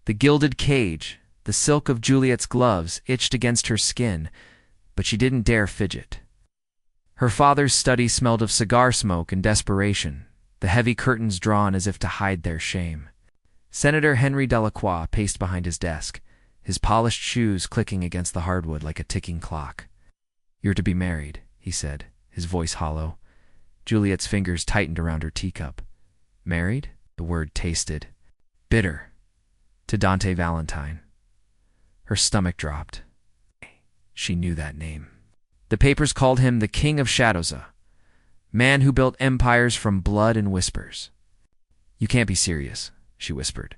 The gilded cage, the silk of Juliet's gloves itched against her skin, but she didn't dare fidget. Her father's study smelled of cigar smoke and desperation, the heavy curtains drawn as if to hide their shame. Senator Henry Delacroix paced behind his desk, his polished shoes clicking against the hardwood like a ticking clock. "You're to be married," he said, his voice hollow. Juliet's fingers tightened around her teacup. Married? The word tasted bitter. To Dante Valentine. Her stomach dropped. She knew that name. The papers called him the King of Shadowza, man who built empires from blood and whispers. "You can't be serious," she whispered.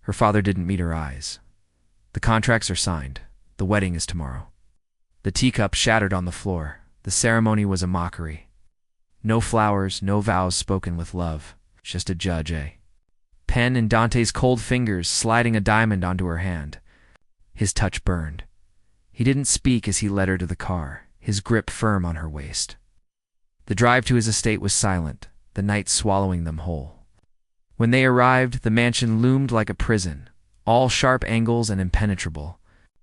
Her father didn't meet her eyes. "The contracts are signed. The wedding is tomorrow." The teacup shattered on the floor. The ceremony was a mockery. No flowers, no vows spoken with love. Just a judge, eh? Pen and Dante's cold fingers sliding a diamond onto her hand. His touch burned. He didn't speak as he led her to the car, his grip firm on her waist. The drive to his estate was silent, the night swallowing them whole. When they arrived, the mansion loomed like a prison, all sharp angles and impenetrable.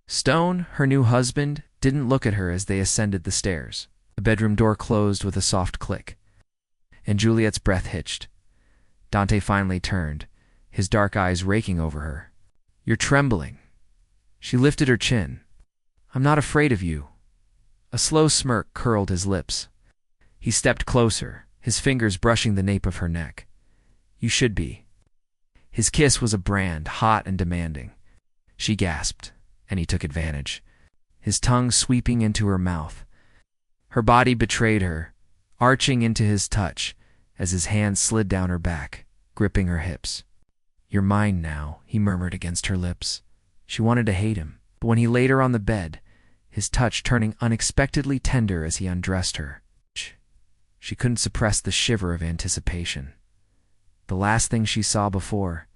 Stone, her new husband, didn't look at her as they ascended the stairs. The bedroom door closed with a soft click, and Juliet's breath hitched. Dante finally turned, his dark eyes raking over her. "You're trembling." She lifted her chin. "I'm not afraid of you." A slow smirk curled his lips. He stepped closer, his fingers brushing the nape of her neck. "You should be." His kiss was a brand, hot and demanding. She gasped, and he took advantage, his tongue sweeping into her mouth. Her body betrayed her, arching into his touch as his hand slid down her back, gripping her hips. "You're mine now," he murmured against her lips. She wanted to hate him, but when he laid her on the bed, his touch turning unexpectedly tender as he undressed her, she couldn't suppress the shiver of anticipation. The last thing she saw before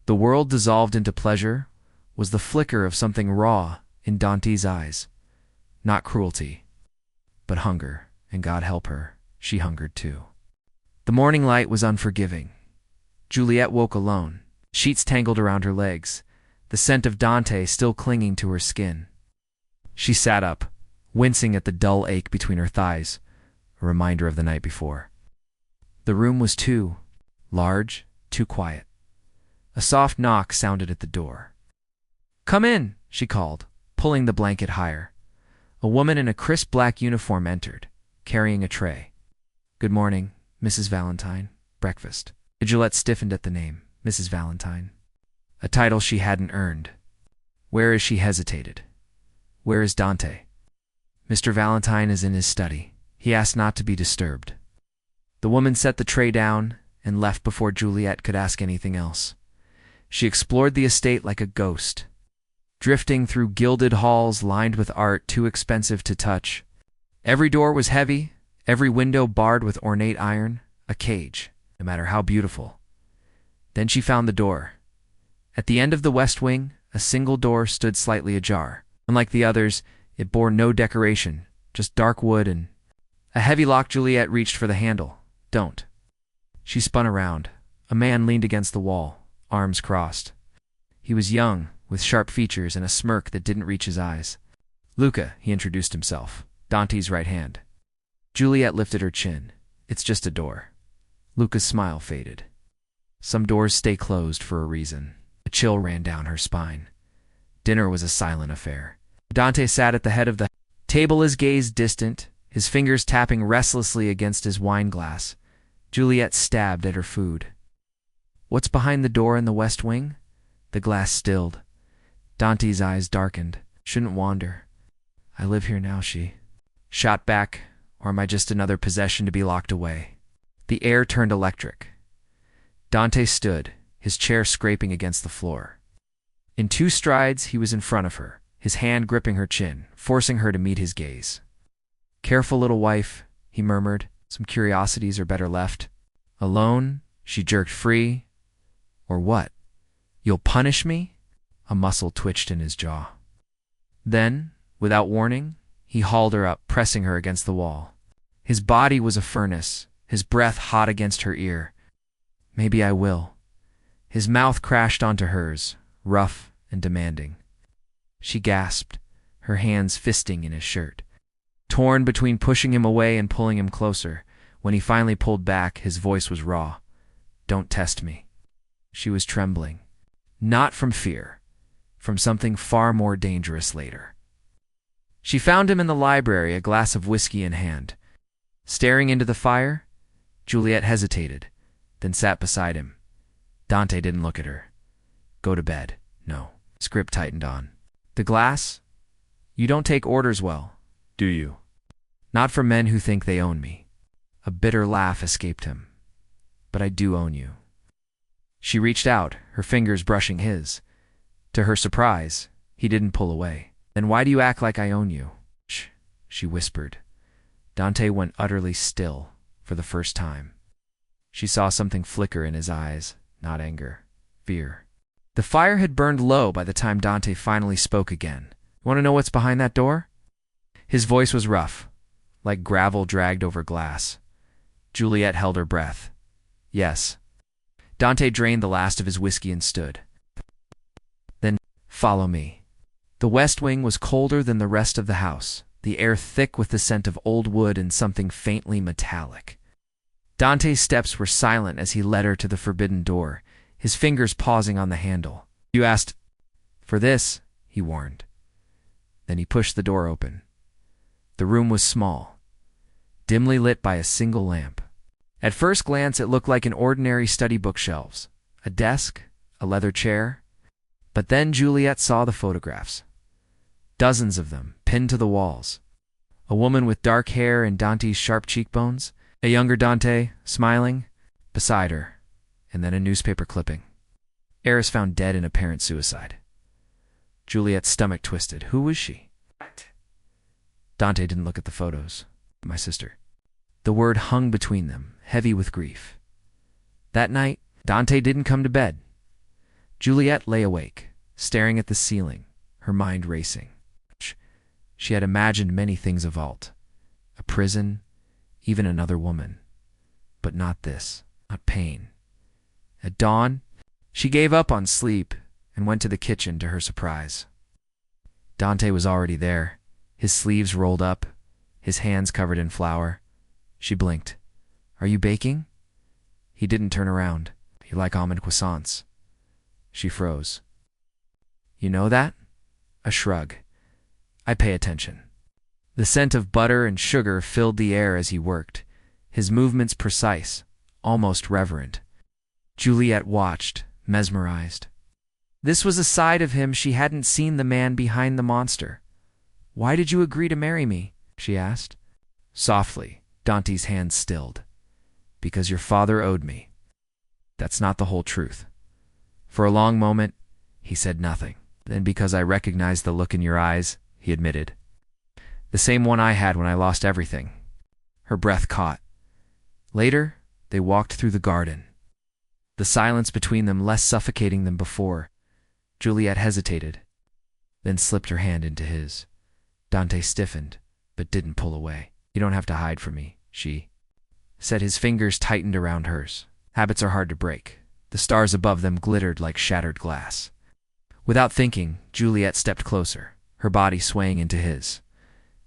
the world dissolved into pleasure was the flicker of something raw in Dante's eyes. Not cruelty, but hunger, and God help her, she hungered too. The morning light was unforgiving. Juliet woke alone, sheets tangled around her legs, the scent of Dante still clinging to her skin. She sat up, wincing at the dull ache between her thighs, a reminder of the night before. The room was too large, too quiet. A soft knock sounded at the door. "Come in," she called, pulling the blanket higher. A woman in a crisp black uniform entered, carrying a tray. "Good morning, Mrs. Valentine. Breakfast." Juliet stiffened at the name, Mrs. Valentine. A title she hadn't earned. Where is she hesitated? Where is Dante? "Mr. Valentine is in his study. He asked not to be disturbed." The woman set the tray down and left before Juliet could ask anything else. She explored the estate like a ghost, drifting through gilded halls lined with art too expensive to touch. Every door was heavy, every window barred with ornate iron, a cage, no matter how beautiful. Then she found the door. At the end of the west wing, a single door stood slightly ajar. Unlike the others, it bore no decoration, just dark wood and a heavy lock. Juliet reached for the handle. "Don't." She spun around. A man leaned against the wall, arms crossed. He was young, with sharp features and a smirk that didn't reach his eyes. "Luca," he introduced himself, Dante's right hand. Juliet lifted her chin. "It's just a door." Luca's smile faded. Some doors stay closed for a reason. A chill ran down her spine. Dinner was a silent affair. Dante sat at the head of the table, his gaze distant, his fingers tapping restlessly against his wine glass. Juliet stabbed at her food. "What's behind the door in the west wing?" The glass stilled. Dante's eyes darkened. "Shouldn't wander." "I live here now," she shot back, "or am I just another possession to be locked away?" The air turned electric. Dante stood, his chair scraping against the floor. In 2 strides, he was in front of her, his hand gripping her chin, forcing her to meet his gaze. "Careful, little wife," he murmured. "Some curiosities are better left." "Alone?" She jerked free. "Or what? You'll punish me?" A muscle twitched in his jaw. Then, without warning, he hauled her up, pressing her against the wall. His body was a furnace, his breath hot against her ear. "Maybe I will." His mouth crashed onto hers, rough and demanding. She gasped, her hands fisting in his shirt. Torn between pushing him away and pulling him closer, when he finally pulled back, his voice was raw. "Don't test me." She was trembling. Not from fear, from something far more dangerous later. She found him in the library, a glass of whiskey in hand. Staring into the fire, Juliet hesitated, then sat beside him. Dante didn't look at her. "Go to bed." "No." Script tightened on. "The glass? You don't take orders well, do you?" "Not from men who think they own me." A bitter laugh escaped him. "But I do own you." She reached out, her fingers brushing his. To her surprise, he didn't pull away. "Then why do you act like I own you?" "Shh," she whispered. Dante went utterly still for the first time. She saw something flicker in his eyes, not anger, fear. The fire had burned low by the time Dante finally spoke again. "Want to know what's behind that door?" His voice was rough, like gravel dragged over glass. Juliet held her breath. "Yes." Dante drained the last of his whiskey and stood. "Then, follow me." The West Wing was colder than the rest of the house, the air thick with the scent of old wood and something faintly metallic. Dante's steps were silent as he led her to the forbidden door, his fingers pausing on the handle. "You asked for this," he warned. Then he pushed the door open. The room was small, dimly lit by a single lamp. At first glance, it looked like an ordinary study bookshelves, a desk, a leather chair. But then Juliet saw the photographs. Dozens of them, pinned to the walls. A woman with dark hair and Dante's sharp cheekbones, a younger Dante, smiling, beside her, and then a newspaper clipping. Eris found dead in apparent suicide. Juliet's stomach twisted. Who was she? Dante didn't look at the photos. "My sister." The word hung between them, heavy with grief. That night, Dante didn't come to bed. Juliet lay awake, staring at the ceiling, her mind racing. She had imagined many things: a vault, a prison, even another woman. But not this, not pain. At dawn, she gave up on sleep and went to the kitchen to her surprise. Dante was already there, his sleeves rolled up, his hands covered in flour. She blinked. "Are you baking?" He didn't turn around. "You like almond croissants?" She froze. "You know that?" A shrug. "I pay attention." The scent of butter and sugar filled the air as he worked, his movements precise, almost reverent. Juliet watched, mesmerized. This was a side of him she hadn't seen, the man behind the monster. "Why did you agree to marry me?" she asked. Softly, Dante's hands stilled. "Because your father owed me." "That's not the whole truth." For a long moment, he said nothing. "Then because I recognized the look in your eyes," he admitted. "The same one I had when I lost everything." Her breath caught. Later, they walked through the garden. The silence between them less suffocating than before. Juliet hesitated, then slipped her hand into his. Dante stiffened, but didn't pull away. "You don't have to hide from me," she said. His fingers tightened around hers. Habits are hard to break. The stars above them glittered like shattered glass. Without thinking, Juliet stepped closer, her body swaying into his.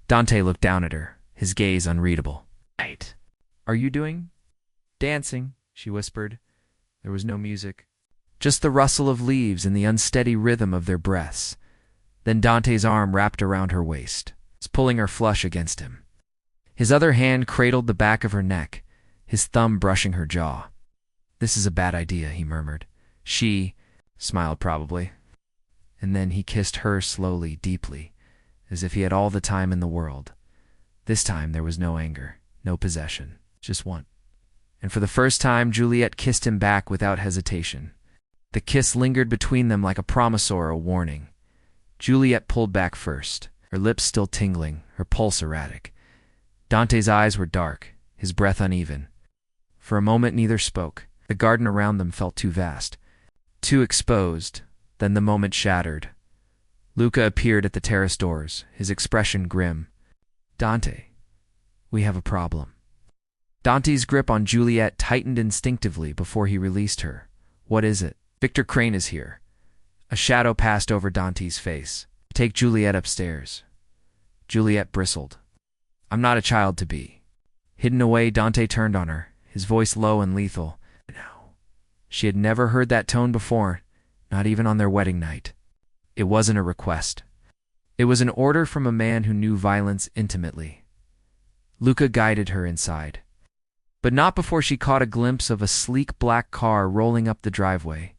Dante looked down at her, his gaze unreadable. "Right. Are you doing?" "Dancing," she whispered. There was no music, just the rustle of leaves and the unsteady rhythm of their breaths. Then Dante's arm wrapped around her waist, pulling her flush against him. His other hand cradled the back of her neck, his thumb brushing her jaw. "This is a bad idea," he murmured. She smiled probably. And then he kissed her slowly, deeply, as if he had all the time in the world. This time there was no anger, no possession, just want. And for the first time, Juliet kissed him back without hesitation. The kiss lingered between them like a promise or a warning. Juliet pulled back first, her lips still tingling, her pulse erratic. Dante's eyes were dark, his breath uneven. For a moment neither spoke. The garden around them felt too vast, too exposed. Then the moment shattered. Luca appeared at the terrace doors, his expression grim. "Dante, we have a problem." Dante's grip on Juliet tightened instinctively before he released her. "What is it?" "Victor Crane is here." A shadow passed over Dante's face. Take Juliet upstairs. Juliet bristled. I'm not a child to be. Hidden away, Dante turned on her, his voice low and lethal. No. She had never heard that tone before, not even on their wedding night. It wasn't a request. It was an order from a man who knew violence intimately. Luca guided her inside. But not before she caught a glimpse of a sleek black car rolling up the driveway.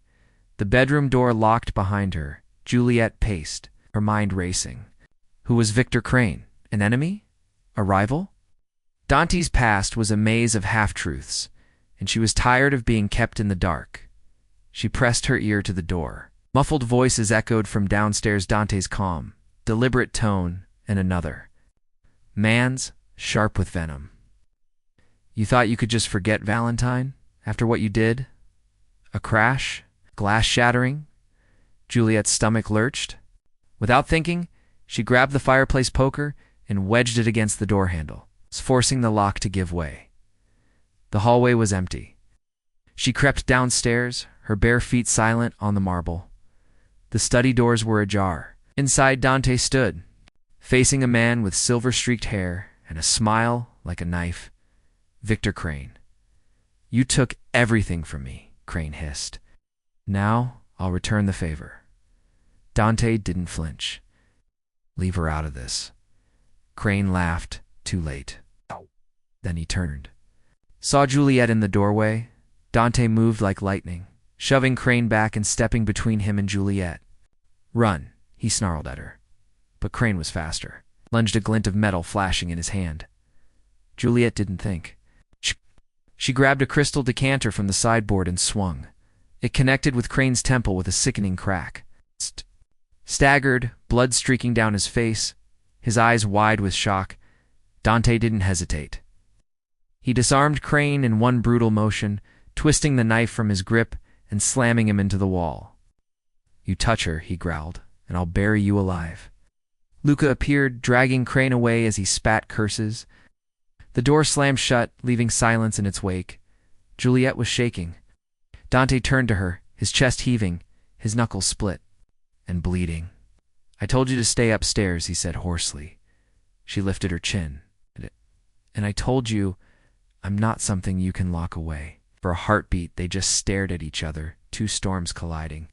The bedroom door locked behind her. Juliet paced, her mind racing. Who was Victor Crane? An enemy? A rival? Dante's past was a maze of half-truths, and she was tired of being kept in the dark. She pressed her ear to the door. Muffled voices echoed from downstairs, Dante's calm, deliberate tone, and another. Man's, sharp with venom. You thought you could just forget Valentine after what you did? A crash? Glass shattering? Juliet's stomach lurched. Without thinking, she grabbed the fireplace poker and wedged it against the door handle, forcing the lock to give way. The hallway was empty. She crept downstairs, her bare feet silent on the marble. The study doors were ajar. Inside, Dante stood, facing a man with silver-streaked hair and a smile like a knife. Victor Crane. You took everything from me, Crane hissed. Now I'll return the favor. Dante didn't flinch. Leave her out of this. Crane laughed, too late. Then he turned. Saw Juliet in the doorway. Dante moved like lightning, shoving Crane back and stepping between him and Juliet. Run, he snarled at her. But Crane was faster, lunged, a glint of metal flashing in his hand. Juliet didn't think. She grabbed a crystal decanter from the sideboard and swung. It connected with Crane's temple with a sickening crack. Staggered, blood streaking down his face, his eyes wide with shock, Dante didn't hesitate. He disarmed Crane in one brutal motion, twisting the knife from his grip and slamming him into the wall. You touch her, he growled, and I'll bury you alive. Luca appeared, dragging Crane away as he spat curses. The door slammed shut, leaving silence in its wake. Juliet was shaking. Dante turned to her, his chest heaving, his knuckles split, and bleeding. I told you to stay upstairs, he said hoarsely. She lifted her chin. And I told you I'm not something you can lock away. For a heartbeat, they just stared at each other, two storms colliding.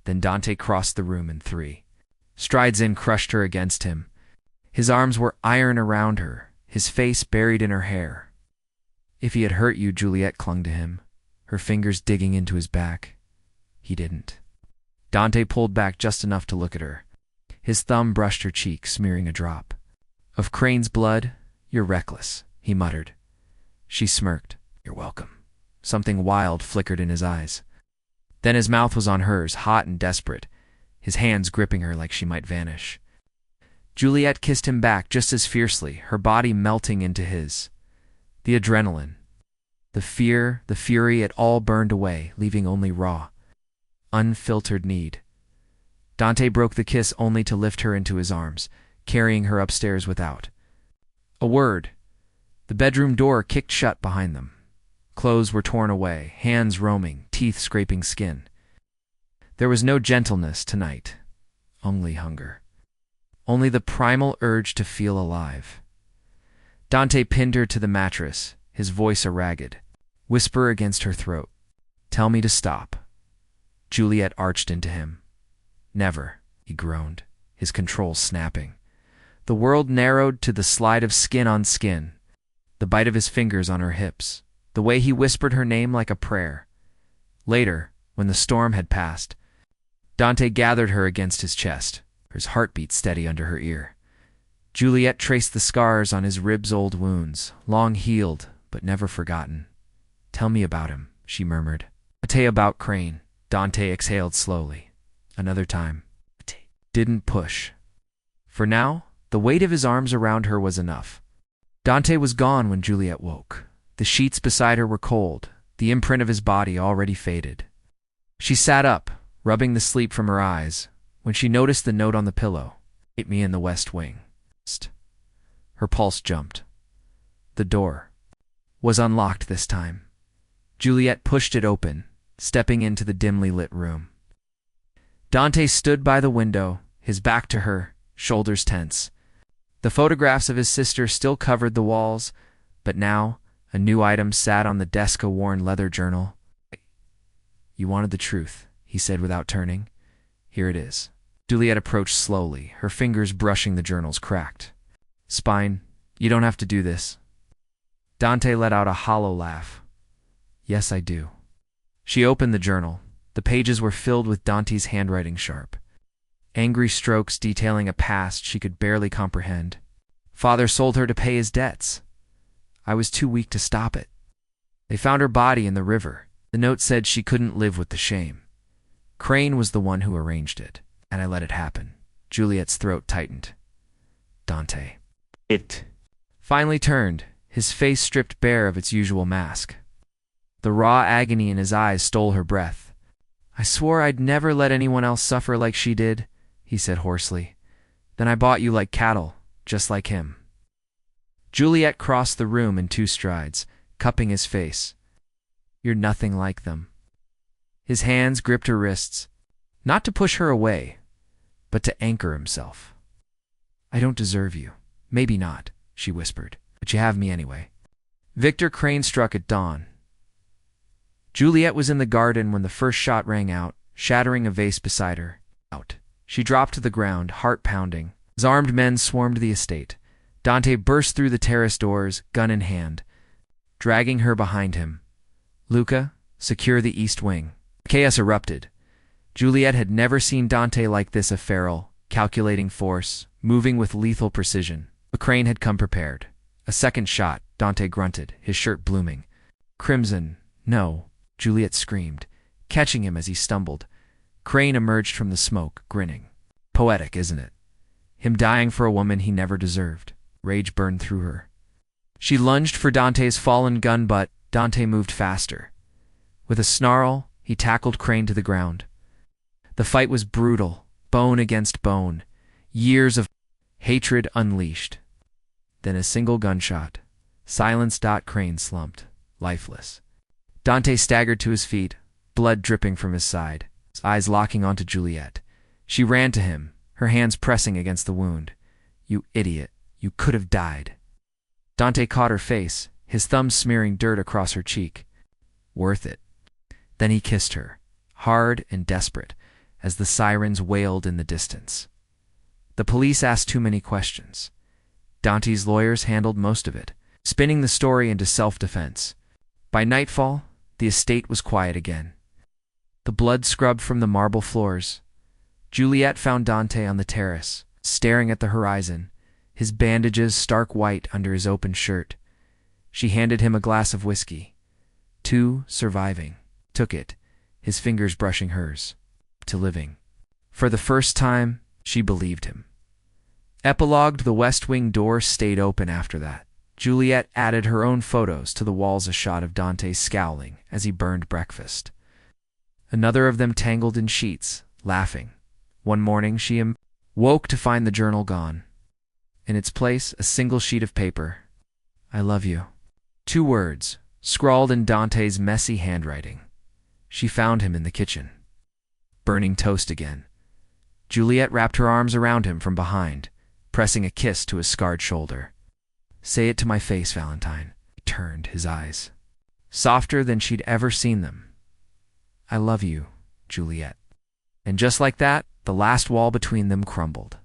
Then Dante crossed the room in 3. Strides in, crushed her against him. His arms were iron around her, his face buried in her hair. If he had hurt you, Juliet clung to him, her fingers digging into his back. He didn't. Dante pulled back just enough to look at her. His thumb brushed her cheek, smearing a drop. Of Crane's blood? You're reckless, he muttered. She smirked. You're welcome. Something wild flickered in his eyes. Then his mouth was on hers, hot and desperate, his hands gripping her like she might vanish. Juliet kissed him back just as fiercely, her body melting into his. The adrenaline, the fear, the fury, it all burned away, leaving only raw, unfiltered need. Dante broke the kiss only to lift her into his arms, carrying her upstairs without a word. The bedroom door kicked shut behind them. Clothes were torn away, hands roaming, teeth scraping skin. There was no gentleness tonight, only hunger. Only the primal urge to feel alive. Dante pinned her to the mattress, his voice a ragged whisper against her throat. Tell me to stop. Juliet arched into him. Never, he groaned, his control snapping. The world narrowed to the slide of skin on skin, the bite of his fingers on her hips, the way he whispered her name like a prayer. Later, when the storm had passed, Dante gathered her against his chest, his heartbeat steady under her ear. Juliet traced the scars on his ribs, old wounds, long healed, but never forgotten. Tell me about him, she murmured. Tell about Crane. Dante exhaled slowly. Another time. Didn't push. For now, the weight of his arms around her was enough. Dante was gone when Juliet woke. The sheets beside her were cold, the imprint of his body already faded. She sat up, rubbing the sleep from her eyes, when she noticed the note on the pillow. Meet me in the West Wing. Her pulse jumped. The door was unlocked this time. Juliet pushed it open, stepping into the dimly lit room. Dante stood by the window, his back to her, shoulders tense. The photographs of his sister still covered the walls, but now a new item sat on the desk, a worn leather journal. "You wanted the truth," he said without turning. "Here it is." Juliet approached slowly, her fingers brushing the journal's cracked spine. "You don't have to do this." Dante let out a hollow laugh. "Yes, I do." She opened the journal. The pages were filled with Dante's handwriting, sharp, angry strokes detailing a past she could barely comprehend. Father sold her to pay his debts. I was too weak to stop it. They found her body in the river. The note said she couldn't live with the shame. Crane was the one who arranged it, and I let it happen. Juliet's throat tightened. Dante. It finally turned, his face stripped bare of its usual mask. The raw agony in his eyes stole her breath. "I swore I'd never let anyone else suffer like she did," he said hoarsely. "Then I bought you like cattle, just like him." Juliet crossed the room in 2 strides, cupping his face. "You're nothing like them." His hands gripped her wrists, not to push her away, but to anchor himself. "I don't deserve you. Maybe not," she whispered, "but you have me anyway." Victor Crane struck at dawn. Juliet was in the garden when the first shot rang out, shattering a vase beside her. She dropped to the ground, heart pounding. As armed men swarmed the estate, Dante burst through the terrace doors, gun in hand, dragging her behind him. "Luca, secure the east wing." Chaos erupted. Juliet had never seen Dante like this, a feral, calculating force, moving with lethal precision. But Crane had come prepared. A second shot, Dante grunted, his shirt blooming. "Crimson, no," Juliet screamed, catching him as he stumbled. Crane emerged from the smoke, grinning. "Poetic, isn't it? Him dying for a woman he never deserved." Rage burned through her. She lunged for Dante's fallen gun, but Dante moved faster. With a snarl, he tackled Crane to the ground. The fight was brutal, bone against bone, years of hatred unleashed. Then a single gunshot. Silenced. Crane slumped, lifeless. Dante staggered to his feet, blood dripping from his side, his eyes locking onto Juliet. She ran to him, her hands pressing against the wound. "You idiot, you could have died." Dante caught her face, his thumb smearing dirt across her cheek. "Worth it." Then he kissed her, hard and desperate, as the sirens wailed in the distance. The police asked too many questions. Dante's lawyers handled most of it, spinning the story into self-defense. By nightfall, the estate was quiet again. The blood scrubbed from the marble floors. Juliet found Dante on the terrace, staring at the horizon, his bandages stark white under his open shirt. She handed him a glass of whiskey. 2 surviving. Took it, his fingers brushing hers. To living. For the first time, she believed him. Epilogued, the West Wing door stayed open after that. Juliet added her own photos to the walls, a shot of Dante scowling as he burned breakfast. Another of them tangled in sheets, laughing. One morning she woke to find the journal gone. In its place, a single sheet of paper. "I love you." 2 words, scrawled in Dante's messy handwriting. She found him in the kitchen, burning toast again. Juliet wrapped her arms around him from behind, pressing a kiss to his scarred shoulder. "Say it to my face, Valentine." He turned, his eyes softer than she'd ever seen them. "I love you, Juliet." And just like that, the last wall between them crumbled.